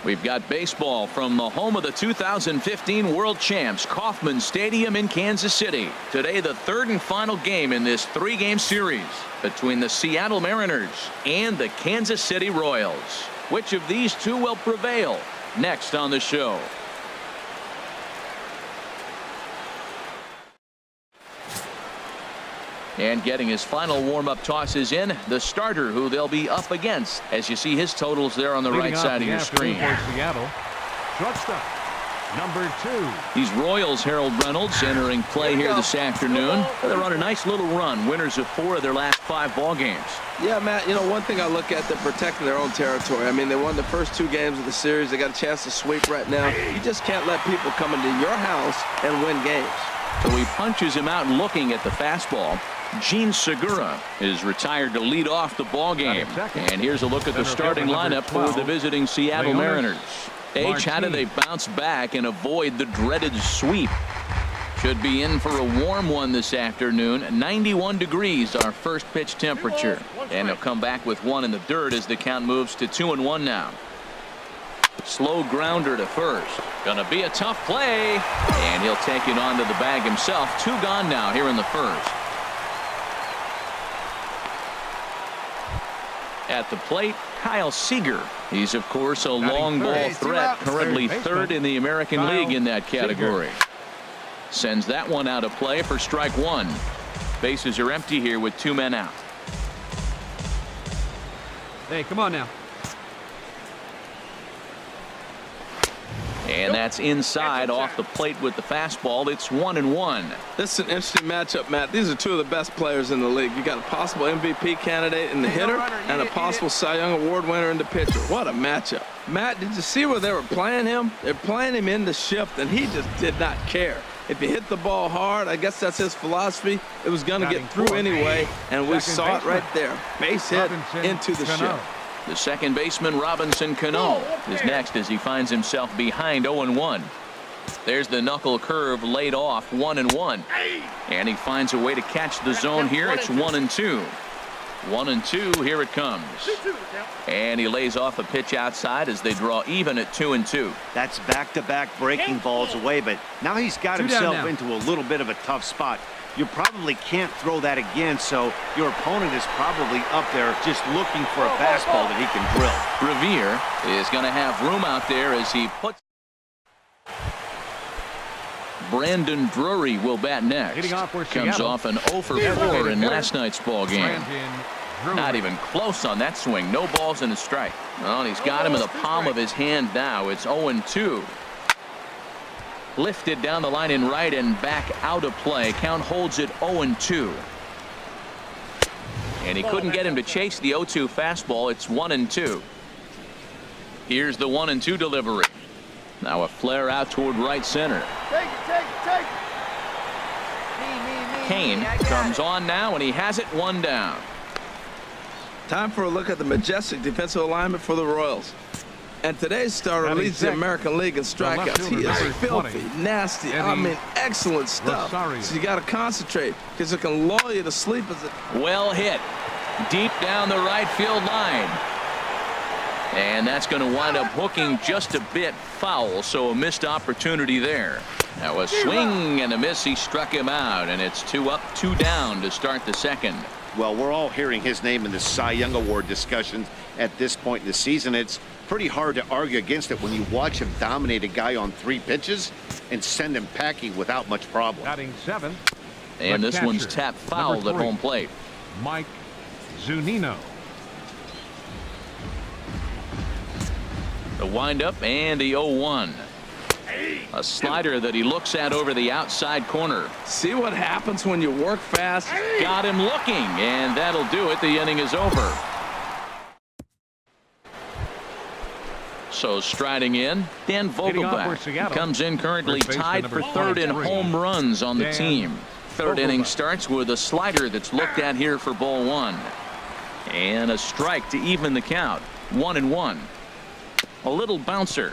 We've got baseball from the home of the 2015 World Champs, Kauffman Stadium in Kansas City. Today, the third and final game in this three-game series between the Seattle Mariners and the Kansas City Royals. Which of these two will prevail? Next on the show. And getting his final warm-up tosses in, the starter who they'll be up against, as you see his totals there on the right side of your screen. Seattle, shortstop, number 2. These Royals, Harold Reynolds, entering play here this afternoon. They're on a nice little run, winners of 4 of their last 5 ball games. Yeah, Matt, you know, one thing I look at, they're protecting their own territory. I mean, they won the first 2 games of the series. They got a chance to sweep right now. You just can't let people come into your house and win games. So he punches him out looking at the fastball. Gene Segura is retired to lead off the ball game. And here's a look at the starting lineup for the visiting Seattle Mariners. H, how do they bounce back and avoid the dreaded sweep? Should be in for a warm one this afternoon. 91 degrees our first pitch temperature. And he'll come back with 1 in the dirt as the count moves to 2-1 now. Slow grounder to first. Gonna be a tough play. And he'll take it onto the bag himself. 2 gone now here in the first. At the plate, Kyle Seager. He's, of course, a long ball threat, currently 3rd in the American League in that category. Sends that one out of play for strike 1. Bases are empty here with 2 men out. Hey, come on now. And that's inside off the plate with the fastball. It's 1-1. This is an interesting matchup, Matt. These are 2 of the best players in the league. You got a possible MVP candidate in the hitter and a possible Cy Young Award winner in the pitcher. What a matchup. Matt, did you see where they were playing him? They're playing him in the shift, and he just did not care. If he hit the ball hard, I guess that's his philosophy. It was going to get through anyway, and we saw it right there. Base hit into the shift. The second baseman, Robinson Cano, is next as he finds himself behind 0-1. There's the knuckle curve laid off, 1-1. And he finds a way to catch the zone here. It's 1-2. 1-2, here it comes. And he lays off a pitch outside as they draw even at 2-2. That's back-to-back breaking balls away, but now he's got himself into a little bit of a tough spot. You probably can't throw that again, so your opponent is probably up there just looking for a fastball that he can drill. Revere is going to have room out there as he puts. Brandon Drury will bat next. Comes off an 0 for 4 in last night's ball game. Not even close on that swing. No balls and a strike. Well, and he's got him in the palm of his hand now. It's 0-2. Lifted down the line in right and back out of play. Count holds it 0-2. And he couldn't get him to chase the 0-2 fastball. It's 1-2. Here's the 1-2 delivery. Now a flare out toward right center. Kane comes on now, and he has it 1 down. Time for a look at the majestic defensive alignment for the Royals. And today's starter leads the American League in strikeouts. He is filthy, nasty, I mean, excellent stuff. So you got to concentrate because it can lull you to sleep. Well hit. Deep down the right field line. And that's going to wind up hooking just a bit foul, so a missed opportunity there. Now a swing and a miss. He struck him out, and it's 2 up, 2 down to start the second. Well, we're all hearing his name in the Cy Young Award discussions at this point in the season. It's pretty hard to argue against it when you watch him dominate a guy on 3 pitches and send him packing without much problem. Batting 7. And this one's tapped foul at home plate. Mike Zunino. The windup and the 0-1. A slider that he looks at over the outside corner. See what happens when you work fast? Got him looking, and that'll do it. The inning is over. So striding in, Dan Vogelbach. He comes in currently tied for 3rd in home runs on the team. 3rd inning starts with a slider that's looked at here for ball 1. And a strike to even the count. 1-1. A little bouncer.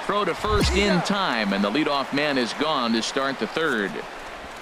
Throw to first in time, and the leadoff man is gone to start the 3rd.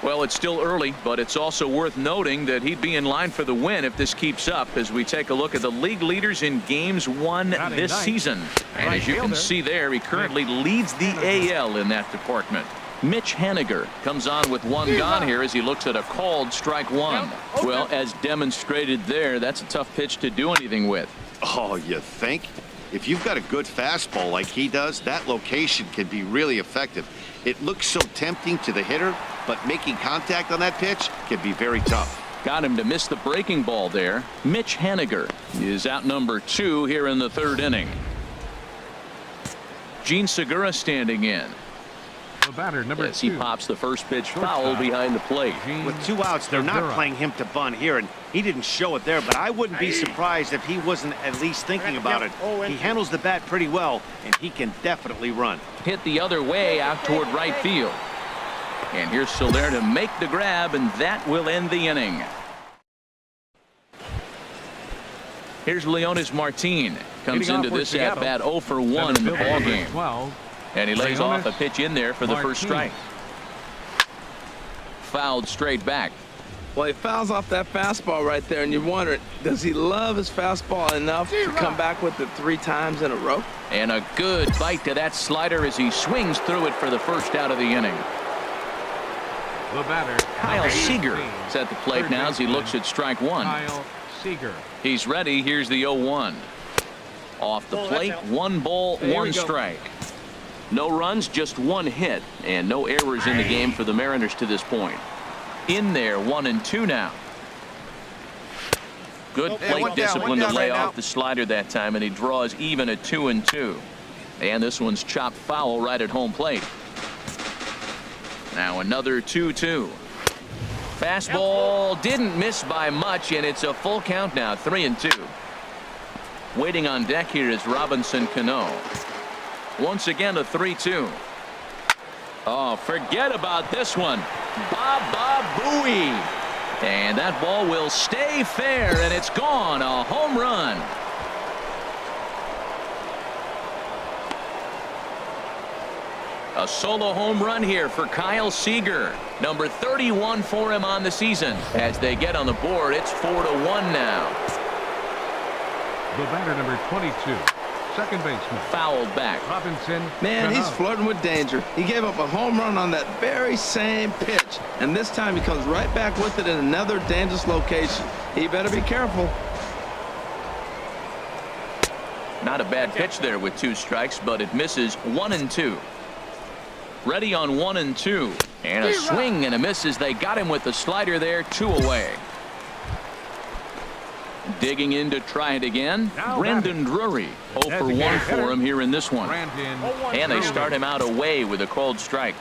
Well, it's still early, but it's also worth noting that he'd be in line for the win if this keeps up as we take a look at the league leaders in games won this season. And as you can see there, he currently leads the AL in that department. Mitch Haniger comes on with one gone here as he looks at a called strike one. Well, as demonstrated there, that's a tough pitch to do anything with. Oh, you think? If you've got a good fastball like he does, that location can be really effective. It looks so tempting to the hitter, but making contact on that pitch can be very tough. Got him to miss the breaking ball there. Mitch Haniger is out number 2 here in the 3rd inning. Gene Segura standing in. The batter, number 2. As he pops the first pitch foul behind the plate. With 2 outs, they're not playing him to bunt here, and he didn't show it there, but I wouldn't be surprised if he wasn't at least thinking about it. He handles the bat pretty well, and he can definitely run. Hit the other way out toward right field. And here's Soler to make the grab, and that will end the inning. Here's Leonis Martin. Comes into this at bat 0 for 1 in the ballgame. 12. And he lays off a pitch in there for the first strike. Fouled straight back. Well, he fouls off that fastball right there, and you wonder, does he love his fastball enough to come back with it 3 times in a row? And a good bite to that slider as he swings through it for the first out of the inning. The batter, Kyle Seager is at the plate now as he looks at strike 1. Kyle Seager. He's ready. Here's the 0-1. Off the plate, 1 ball, 1 strike. No runs, just 1 hit, and no errors in the game for the Mariners to this point. In there, 1-2 now. Good plate discipline to lay off the slider that time, and he draws even at 2-2. And this one's chopped foul right at home plate. Now another 2-2. Fastball didn't miss by much, and it's a full count now, 3-2. Waiting on deck here is Robinson Cano. Once again a 3-2. Oh, forget about this one. Baba Booey. And that ball will stay fair, and it's gone. A home run. A solo home run here for Kyle Seager. Number 31 for him on the season. As they get on the board, it's 4-1 now. The batter, number 22. Second baseman. Fouled back. Robinson. Man, he's flirting with danger. He gave up a home run on that very same pitch, and this time he comes right back with it in another dangerous location. He better be careful. Not a bad pitch there with 2 strikes, but it misses 1-2. Ready on 1-2. And a swing and a miss as they got him with the slider there, 2 away. Digging in to try it again. Brandon Drury, 0 for 1 for him here in this one. And they start him out away with a called strike.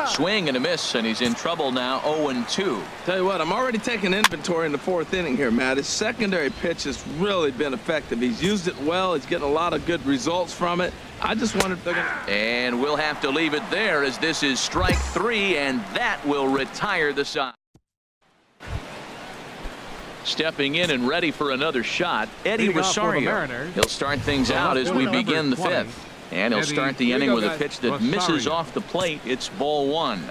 Swing and a miss, and he's in trouble now, 0-2. Tell you what, I'm already taking inventory in the 4th inning here, Matt. His secondary pitch has really been effective. He's used it well. He's getting a lot of good results from it. I just wonder if they're going to... And we'll have to leave it there as this is strike 3, and that will retire the side. Stepping in and ready for another shot, Eddie Rosario. He'll start things out as we begin the 5th. And he'll start the inning with a pitch that misses off the plate. It's ball 1.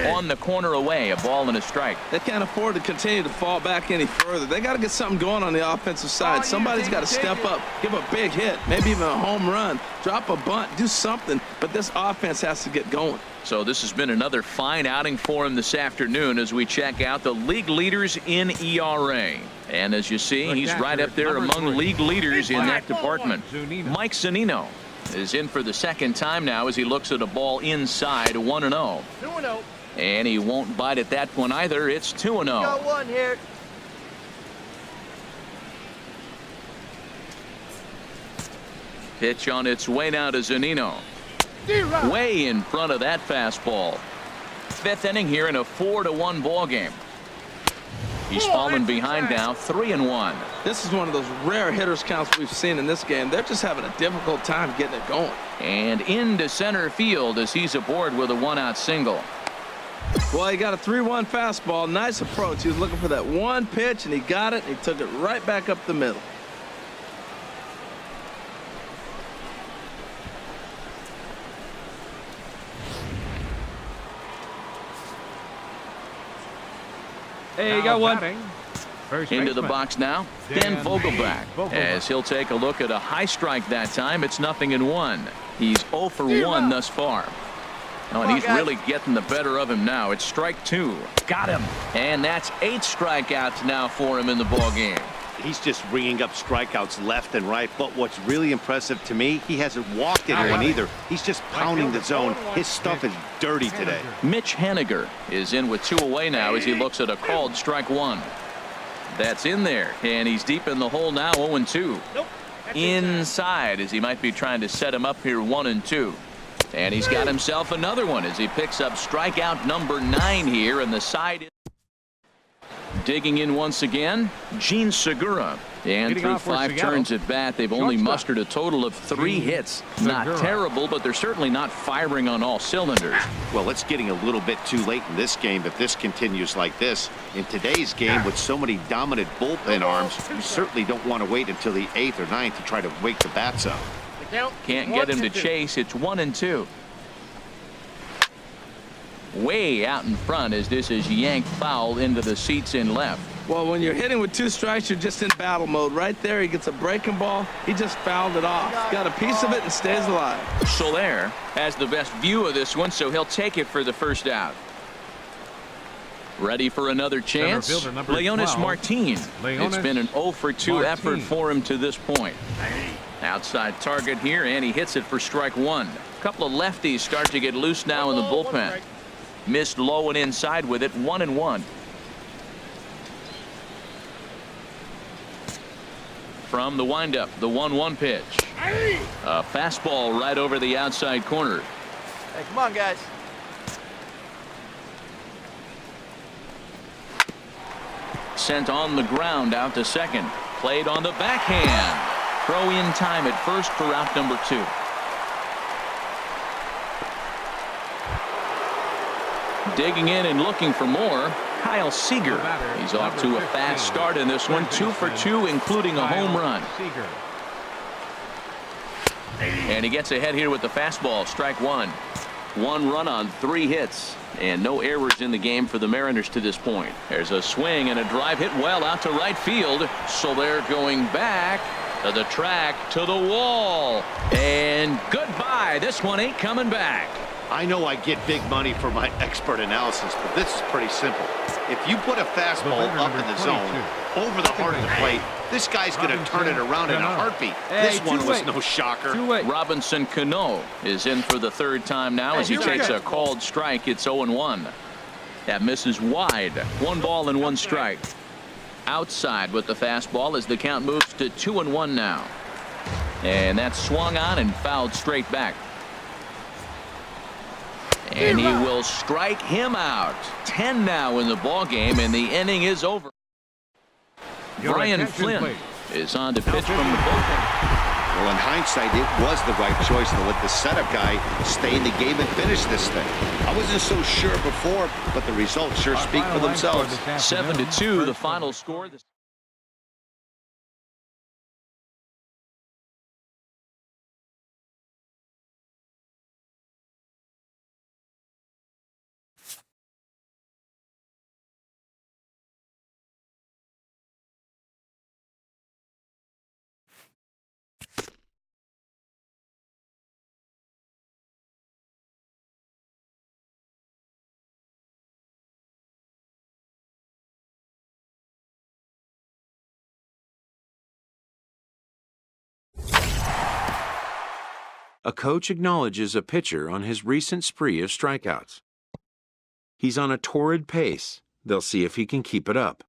On the corner away, a ball and a strike. They can't afford to continue to fall back any further. They got to get something going on the offensive side. Somebody's got to step up, give a big hit, maybe even a home run, drop a bunt, do something. But this offense has to get going. So this has been another fine outing for him this afternoon as we check out the league leaders in ERA. And as you see, he's right up there among league leaders in that department. Mike Zunino is in for the 2nd time now as he looks at a ball inside, 1-0. 2-0. And he won't bite at that one either. It's 2-0. Got 1 here. Pitch on its way now to Zunino. Way in front of that fastball. 5th inning here in a 4-1 ball game. He's fallen behind now, 3-1. This is one of those rare hitters counts we've seen in this game. They're just having a difficult time getting it going. And into center field as he's aboard with a 1-out single. Well, he got a 3-1 fastball. Nice approach. He was looking for that one pitch, and he got it. And he took it right back up the middle. Hey, you got one. Into the box now, Dan Vogelback, as he'll take a look at a high strike that time. It's 0-1. He's 0 for 1 thus far. Oh, and he's really getting the better of him now. It's strike 2. Got him. And that's 8 strikeouts now for him in the ball game. He's just ringing up strikeouts left and right. But what's really impressive to me, he hasn't walked anyone either. He's just pounding the zone. His stuff is dirty today. Mitch Haniger is in with 2 away now as he looks at a called strike 1. That's in there, and he's deep in the hole now, 0-2. Inside as he might be trying to set him up here, 1-2. And he's got himself another one as he picks up strikeout number 9 here, and the side is digging in once again, Gene Segura. And through 5 turns at bat, they've only mustered a total of 3 hits. Not terrible, but they're certainly not firing on all cylinders. Well, it's getting a little bit too late in this game if this continues like this. In today's game, with so many dominant bullpen arms, you certainly don't want to wait until the 8th or 9th to try to wake the bats up. Can't get him to chase. It's 1-2. Way out in front as this is yanked foul into the seats in left. Well, when you're hitting with 2 strikes, you're just in battle mode. Right there, he gets a breaking ball. He just fouled it off. Got a piece of it and stays alive. Soler has the best view of this one, so he'll take it for the first out. Ready for another chance? Leonis Martin. It's been an 0 for 2 effort for him to this point. Outside target here, and he hits it for strike 1. A couple of lefties start to get loose now in the bullpen. Missed low and inside with it, 1-1. From the windup, the 1-1 pitch. A fastball right over the outside corner. Hey, come on, guys. Sent on the ground out to second. Played on the backhand. Throw in time at first for out number 2. Digging in and looking for more, Kyle Seager. He's off to a fast start in this one, 2 for 2, including a home run. And he gets ahead here with the fastball, strike 1. 1 run on 3 hits, and no errors in the game for the Mariners to this point. There's a swing and a drive hit well out to right field. Soler going back to the track, to the wall, and goodbye. This one ain't coming back. I know I get big money for my expert analysis, but this is pretty simple. If you put a fastball up in the zone, over the heart of the plate, this guy's going to turn it around in a heartbeat. This one was no shocker. Robinson Cano is in for the 3rd time now as he takes a called strike. It's 0-1. That misses wide. 1 ball and 1 strike. Outside with the fastball as the count moves to 2-1 now. And that's swung on and fouled straight back. And he will strike him out. 10 now in the ball game, and the inning is over. Brian Flynn is on to pitch from the bullpen. Well, in hindsight, it was the right choice to let the setup guy stay in the game and finish this thing. I wasn't so sure before, but the results sure speak for themselves. 7-2, the final score. A coach acknowledges a pitcher on his recent spree of strikeouts. He's on a torrid pace. They'll see if he can keep it up.